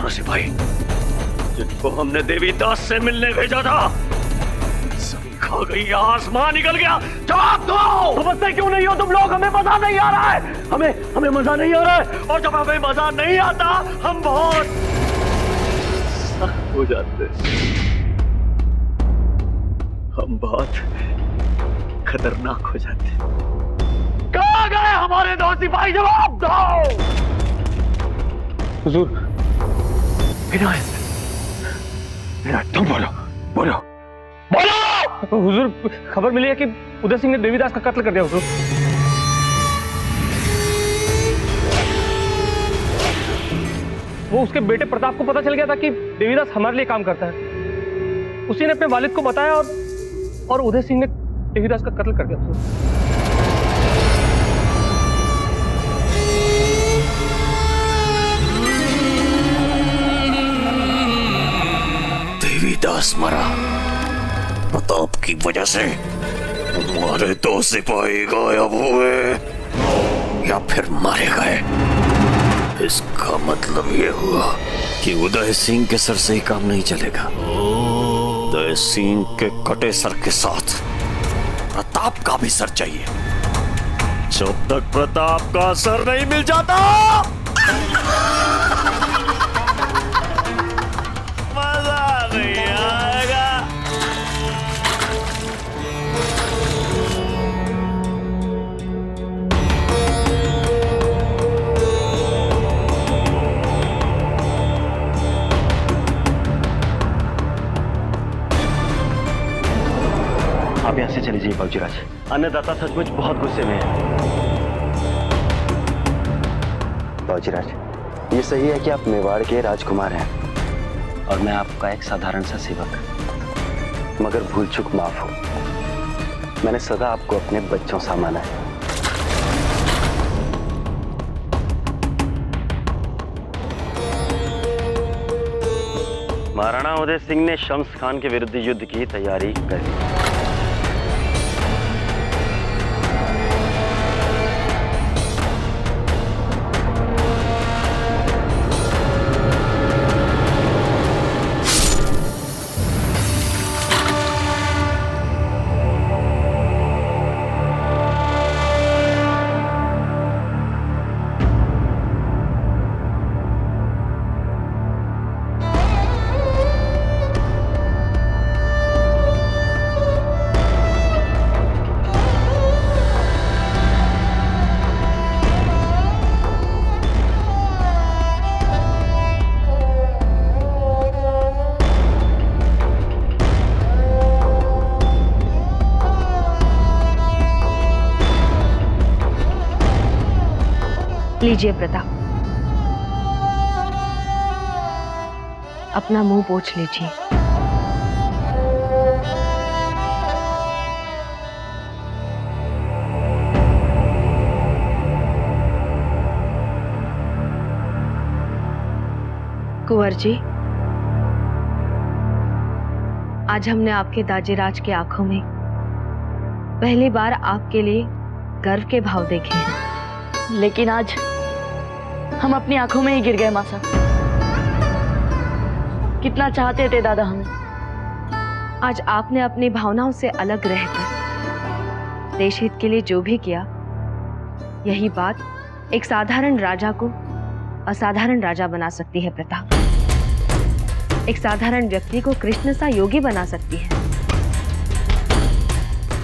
11 सिपाही जिनको हमने देवीदास से मिलने भेजा था, सभी खा गई या आसमान निकल गया? जवाब दो। समझते क्यों नहीं हो तुम लोग? हमें मजा नहीं आ रहा है, हमें मजा नहीं आ रहा है, और जब हमें मजा नहीं आता हम बहुत सख्त हो जाते, हम बहुत खतरनाक हो जाते। कहाँ गए हमारे 2 सिपाही? जवाब दो। हुजूर, विनायक, तुम बोलो बोलो बोलो। हुजूर, खबर मिली है कि उदय सिंह ने देवीदास का कत्ल कर दिया। हुजूर, वो उसके बेटे प्रताप को पता चल गया था कि देवीदास हमारे लिए काम करता है। उसी ने अपने वालिद को बताया और उदय सिंह ने देवीदास का कत्ल कर दिया। हुजूर, देवीदास मरा प्रताप की वजह से, हमारे 2 सिपाही गायब हुए या फिर मारे गए। इसका मतलब ये हुआ कि उदय सिंह के सर से ही काम नहीं चलेगा। उदय सिंह के कटे सर के साथ प्रताप का भी सर चाहिए। जब तक प्रताप का सर नहीं मिल जाता मजा नहीं आएगा। आप यहाँ से चले जाइए बाबूजीराज, अन्नदाता सचमुच बहुत गुस्से में है। बाबूजीराज, ये सही है कि आप मेवाड़ के राजकुमार हैं और मैं आपका एक साधारण सा सेवक, मगर भूल चूक माफ हो। मैंने सदा आपको अपने बच्चों सा माना है। महाराणा उदय सिंह ने शम्स खान के विरुद्ध युद्ध की तैयारी कर ली। लीजिए प्रताप, अपना मुंह पोंछ लीजिए। कुंवर जी, आज हमने आपके दाजेराज की आंखों में पहली बार आपके लिए गर्व के भाव देखे हैं। लेकिन आज हम अपनी आंखों में ही गिर गए मासा। कितना चाहते थे दादा हमें। आज आपने अपनी भावनाओं से अलग रहकर देश हित के लिए जो भी किया, यही बात एक साधारण राजा को असाधारण राजा बना सकती है प्रताप। एक साधारण व्यक्ति को कृष्ण सा योगी बना सकती है।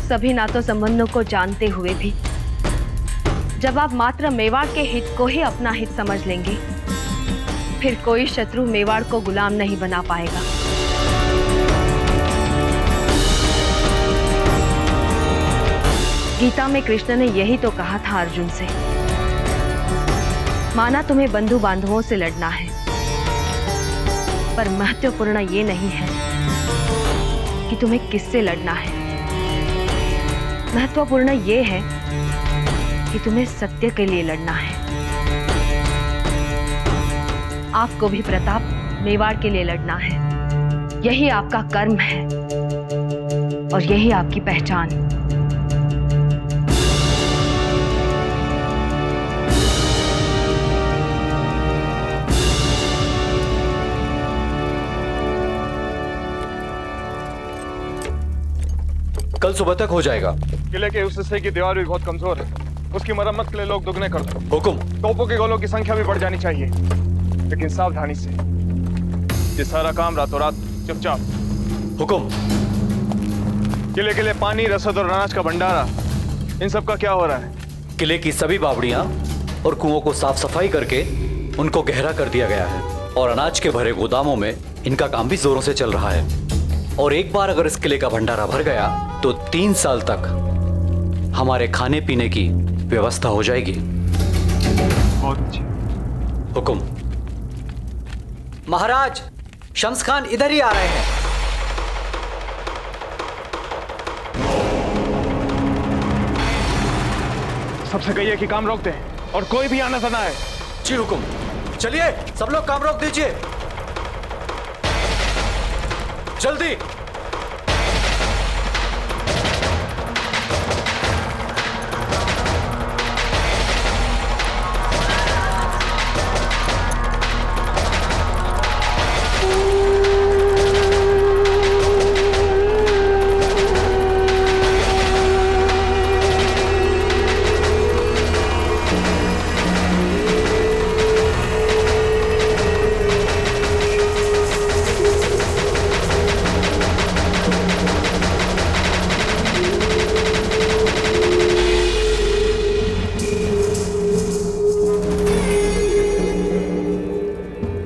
सभी नातों संबंधों को जानते हुए भी जब आप मात्र मेवाड़ के हित को ही अपना हित समझ लेंगे, फिर कोई शत्रु मेवाड़ को गुलाम नहीं बना पाएगा। गीता में कृष्ण ने यही तो कहा था अर्जुन से। माना तुम्हें बंधु बांधवों से लड़ना है, पर महत्वपूर्ण ये नहीं है कि तुम्हें किससे लड़ना है। महत्वपूर्ण ये है कि तुम्हें सत्य के लिए लड़ना है। आपको भी प्रताप मेवाड़ के लिए लड़ना है। यही आपका कर्म है और यही आपकी पहचान। कल सुबह तक हो जाएगा। किले के उस हिस्से की दीवार भी बहुत कमजोर है, उसकी मरम्मत के लिए लोग दुगने कर दो। हुक्म। तोपों के गोलों की संख्या भी बढ़ जानी चाहिए, लेकिन सावधानी से। ये सारा काम रातों रात चुपचाप। हुक्म। किले के लिए पानी, रसद और अनाज का भंडारा, इन सब का क्या हो रहा है? किले की सभी बावड़ियां और कुओं को साफ सफाई करके उनको गहरा कर दिया गया है और अनाज के भरे गोदामों में इनका काम भी जोरों से चल रहा है। और एक बार अगर इस किले का भंडारा भर गया तो 3 साल तक हमारे खाने पीने की व्यवस्था हो जाएगी। बहुत अच्छी। हुक्म। महाराज, शम्स खान इधर ही आ रहे हैं। सबसे कहिए कि काम रोक दें और कोई भी आना ना है। जी हुक्म। चलिए सब लोग काम रोक दीजिए, जल्दी।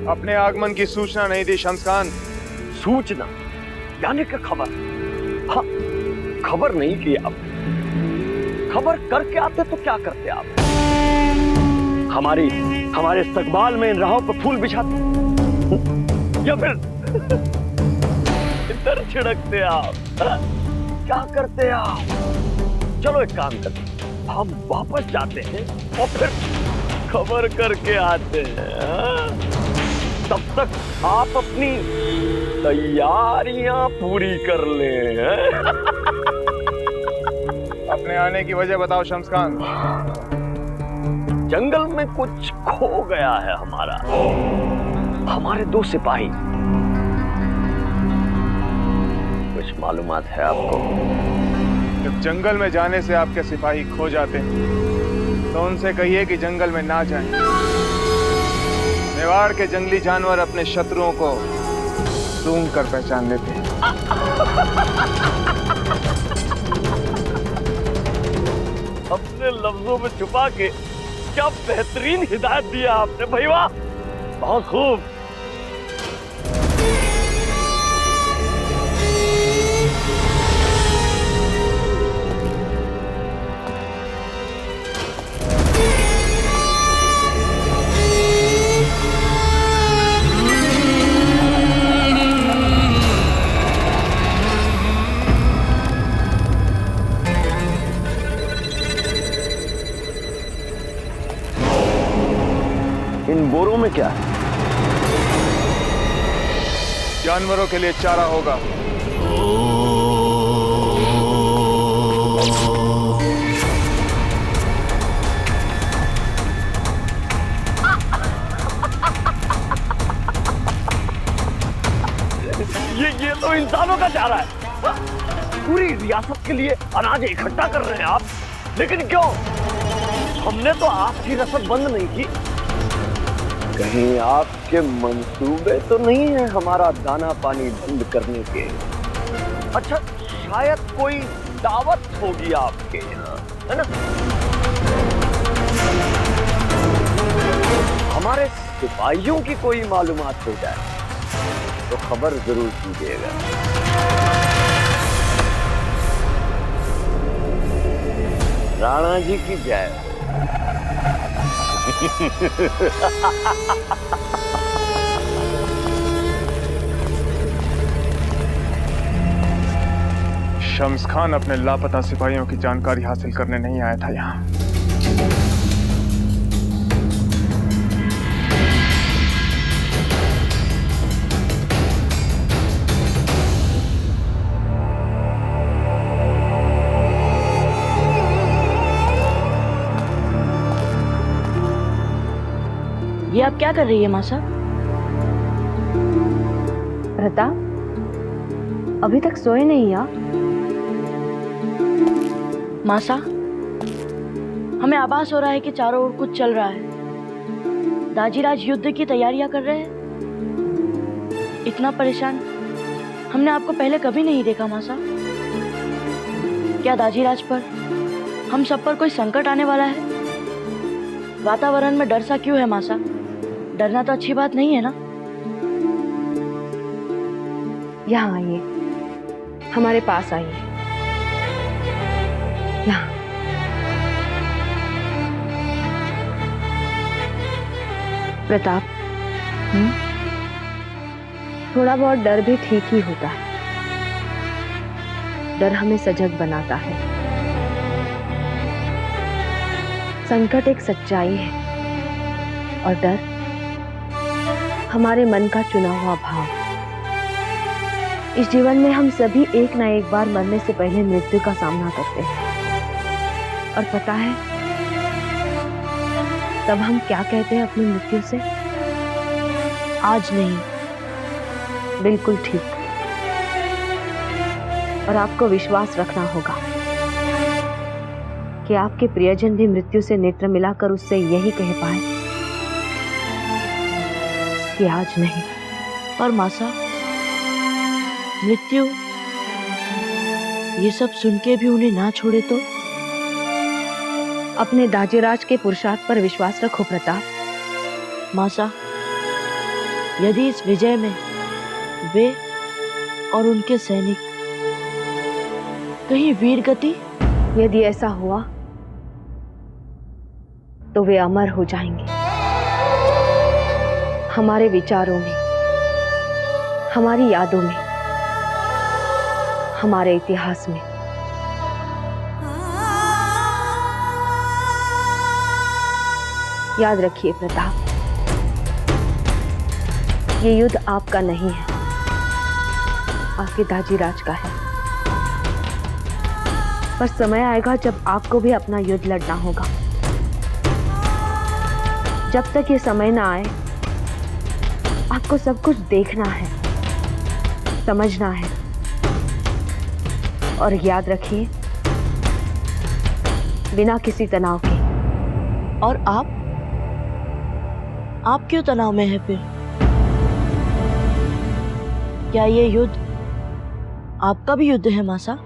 अपने आगमन की सूचना नहीं दी शम्स खान। सूचना यानी कि खबर? हाँ, खबर नहीं की आप। खबर करके आते तो क्या करते आप? हमारे इस्तकबाल में इन राहों पर फूल बिछाते या फिर इधर छिड़कते आप? क्या करते आप? चलो एक काम करते, हम वापस जाते हैं और फिर खबर करके आते हैं। तब तक आप अपनी तैयारियां पूरी कर लें। अपने आने की वजह बताओ शम्स खान। जंगल में कुछ खो गया है हमारे 2 सिपाही। कुछ मालूमात है आपको? जब जंगल में जाने से आपके सिपाही खो जाते हैं तो उनसे कहिए कि जंगल में ना जाएं। मेवाड़ के जंगली जानवर अपने शत्रुओं को सूंघ कर पहचान लेते हैं। अपने लफ्जों में छुपा के क्या बेहतरीन हिदायत दिया आपने भाई, वाह, बहुत खूब। इन बोरों में क्या है? जानवरों के लिए चारा होगा। ये तो इंसानों का चारा है। पूरी रियासत के लिए अनाज इकट्ठा कर रहे हैं आप, लेकिन क्यों? हमने तो आपकी रसद बंद नहीं की। कहीं आपके मंसूबे तो नहीं है हमारा दाना पानी बंद करने के? अच्छा, शायद कोई दावत होगी आपके यहाँ, है ना? हमारे सिपाहियों की कोई मालूमात हो जाए तो खबर जरूर कीजिएगा। राणा जी की जय। शम्स खान अपने लापता सिपाहियों की जानकारी हासिल करने नहीं आया था यहाँ। ये आप क्या कर रही है माँ साहब? प्रताप अभी तक सोए नहीं आप? मासा, हमें आभास हो रहा है कि चारों ओर कुछ चल रहा है। दाजीराज युद्ध की तैयारियां कर रहे हैं। इतना परेशान हमने आपको पहले कभी नहीं देखा मासा। क्या दाजीराज पर, हम सब पर कोई संकट आने वाला है? वातावरण में डर सा क्यों है मासा? डरना तो अच्छी बात नहीं है ना। यहाँ आइए, हमारे पास आइए। यहाँ। प्रताप, थोड़ा बहुत डर भी ठीक ही होता है। डर हमें सजग बनाता है। संकट एक सच्चाई है और डर हमारे मन का चुना हुआ भाव। इस जीवन में हम सभी एक ना एक बार मरने से पहले मृत्यु का सामना करते हैं। और पता है तब हम क्या कहते हैं अपनी मृत्यु से? आज नहीं। बिल्कुल ठीक। और आपको विश्वास रखना होगा कि आपके प्रियजन भी मृत्यु से नेत्र मिलाकर उससे यही कह पाए कि आज नहीं। और मासा, मृत्यु ये सब सुन के भी उन्हें ना छोड़े तो? अपने दाजीराज के पुरुषार्थ पर विश्वास रखो प्रताप। मासा, यदि इस विजय में वे और उनके सैनिक कहीं वीर गति, यदि ऐसा हुआ तो वे अमर हो जाएंगे हमारे विचारों में, हमारी यादों में, हमारे इतिहास में। याद रखिए प्रताप, ये युद्ध आपका नहीं है, आपके दाजीराज का है। पर समय आएगा जब आपको भी अपना युद्ध लड़ना होगा। जब तक ये समय ना आए, आपको सब कुछ देखना है, समझना है। और याद रखिए, बिना किसी तनाव के। और आप क्यों तनाव में है फिर? क्या ये युद्ध आपका भी युद्ध है मासा?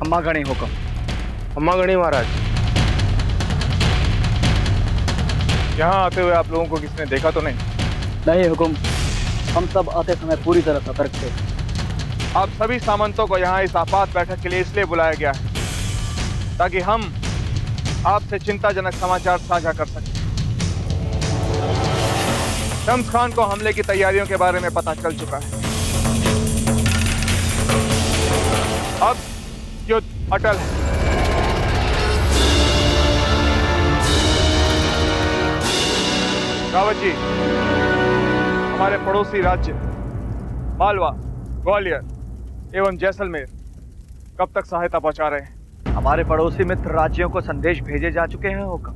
अम्मा गणी हुक्म। अम्मा गणी महाराज, यहाँ आते हुए आप लोगों को किसने देखा तो नहीं? नहीं हुकुम, हम सब आते समय पूरी तरह सतर्क थे। आप सभी सामंतों को यहाँ इस आपात बैठक के लिए इसलिए बुलाया गया है ताकि हम आपसे चिंताजनक समाचार साझा कर सकें। शम्स खान को हमले की तैयारियों के बारे में पता चल चुका है। अब युद्ध अटल है। रावत जी, हमारे पड़ोसी राज्य मालवा, ग्वालियर एवं जैसलमेर कब तक सहायता पहुंचा रहे हैं? हमारे पड़ोसी मित्र राज्यों को संदेश भेजे जा चुके हैं हुक्म,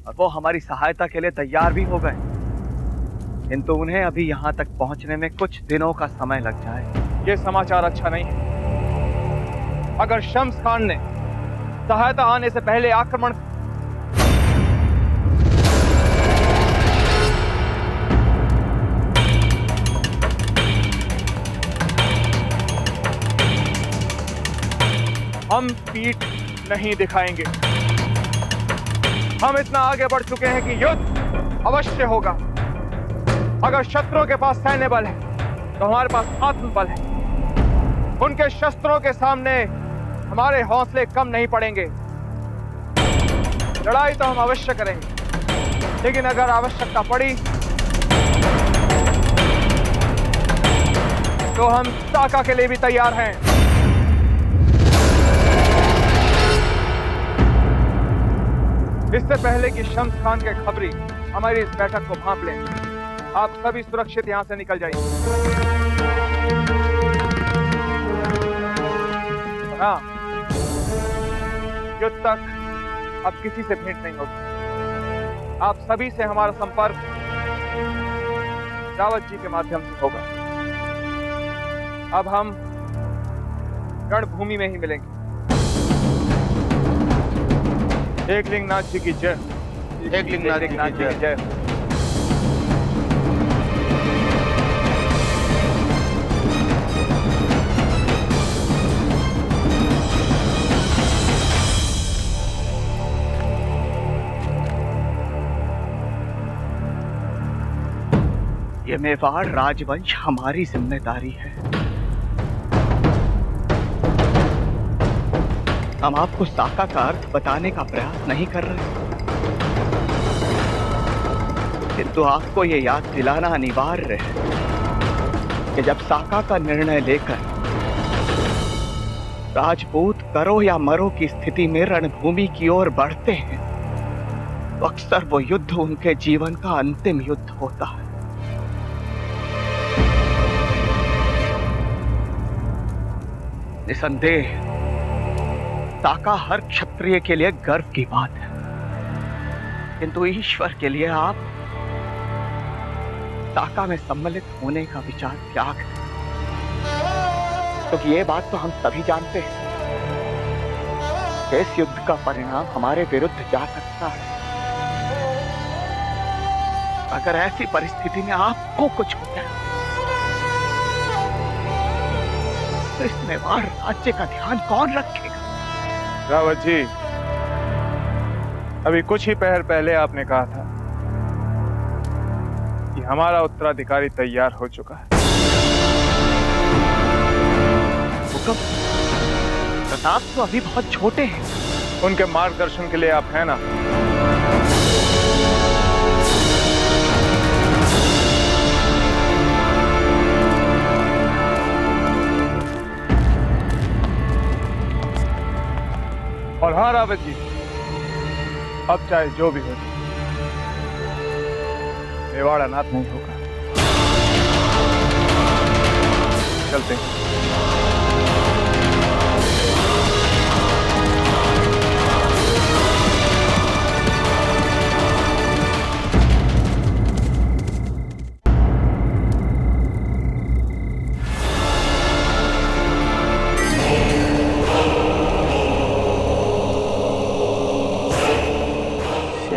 और वो हमारी सहायता के लिए तैयार भी हो गए, किंतु उन्हें अभी यहाँ तक पहुँचने में कुछ दिनों का समय लग जाए। ये समाचार अच्छा नहीं है। अगर शम्स खान ने सहायता आने से पहले आक्रमण हम पीठ नहीं दिखाएंगे। हम इतना आगे बढ़ चुके हैं कि युद्ध अवश्य होगा। अगर शत्रुओं के पास सैन्य बल है तो हमारे पास आत्मबल है। उनके शस्त्रों के सामने हमारे हौसले कम नहीं पड़ेंगे। लड़ाई तो हम अवश्य करेंगे, लेकिन अगर आवश्यकता पड़ी तो हम साका के लिए भी तैयार हैं। इससे पहले कि शम्स खान के खबरी हमारी इस बैठक को भांप लें, आप सभी सुरक्षित यहां से निकल जाइए। हाँ, युद्ध तक अब किसी से भेंट नहीं होगी। आप सभी से हमारा संपर्क रावत जी के माध्यम से होगा। अब हम रणभूमि में ही मिलेंगे। एकलिंगनाथ जी की जय। एकलिंगनाथ जी की जय। ये मेवाड़ राजवंश हमारी जिम्मेदारी है। हम आपको साका का अर्थ बताने का प्रयास नहीं कर रहे, किंतु आपको ये याद दिलाना अनिवार्य है कि जब साका का निर्णय लेकर राजपूत करो या मरो की स्थिति में रणभूमि की ओर बढ़ते हैं तो अक्सर वो युद्ध उनके जीवन का अंतिम युद्ध होता है। निसंदेह साका हर क्षत्रिय के लिए गर्व की बात है, किंतु ईश्वर के लिए आप साका में सम्मिलित होने का विचार त्याग दें, क्योंकि ये बात तो हम सभी जानते हैं कि इस युद्ध का परिणाम हमारे विरुद्ध जा सकता है। अगर ऐसी परिस्थिति में आपको कुछ हो जाए तो इस मेवाड़ राज्य का ध्यान कौन रखेगा? रावत जी, अभी कुछ ही पहर पहले आपने कहा था कि हमारा उत्तराधिकारी तैयार हो चुका है। हुक्म, प्रताप तो अभी बहुत छोटे हैं। उनके मार्गदर्शन के लिए आप हैं ना? और हाँ रावत जी, अब चाहे जो भी हो जाए, मेवाड़ अनाथ नहीं होगा। चलते हैं।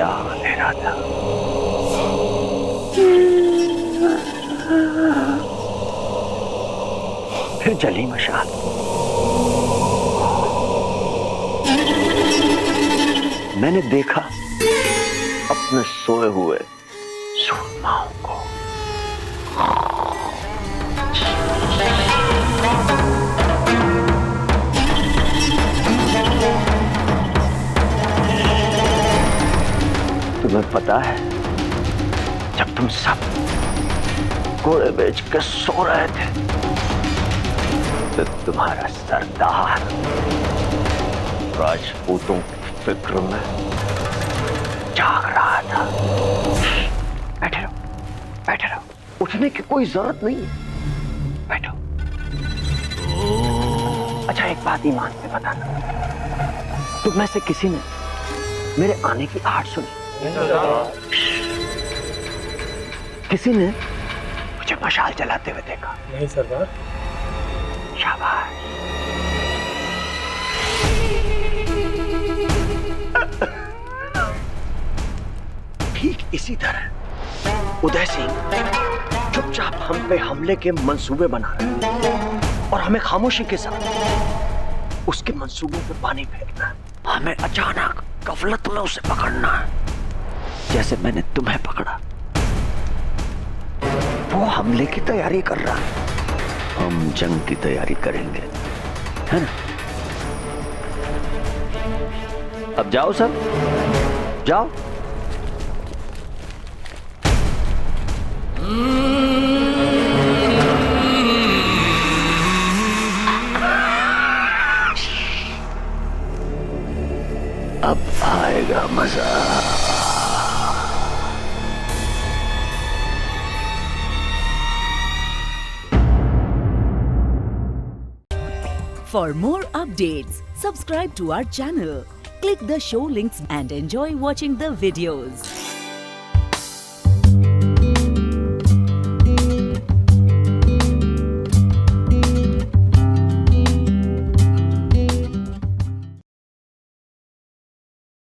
अंधेरा था, फिर जली मशाल। मैंने देखा अपने सोए हुए सूरमाओं को। तुम्हें पता है, जब तुम सब घोड़े बेच के सो रहे थे तो तुम्हारा सरदार राजपूतों की फिक्र में जाग रहा था। बैठे रहो, बैठे रहो, उठने की कोई जरूरत नहीं है, बैठो। अच्छा, एक बात ईमान से बताना, तुम में से किसी ने मेरे आने की आहट सुनी? किसी ने मुझे मशाल जलाते हुए देखा? नहीं सरदार। शाबाश। ठीक इसी तरह उदय सिंह चुपचाप हम पे हमले के मंसूबे बना रहे हैं और हमें खामोशी के साथ उसके मंसूबों पे पानी फेरना है। हमें अचानक गफलत में उसे पकड़ना है, जैसे मैंने तुम्हें पकड़ा। वो हमले की तैयारी कर रहा है, हम जंग की तैयारी करेंगे, है ना? अब जाओ सब, जाओ। अब आएगा मजा। For more updates, subscribe to our channel, click the show links and enjoy watching the videos.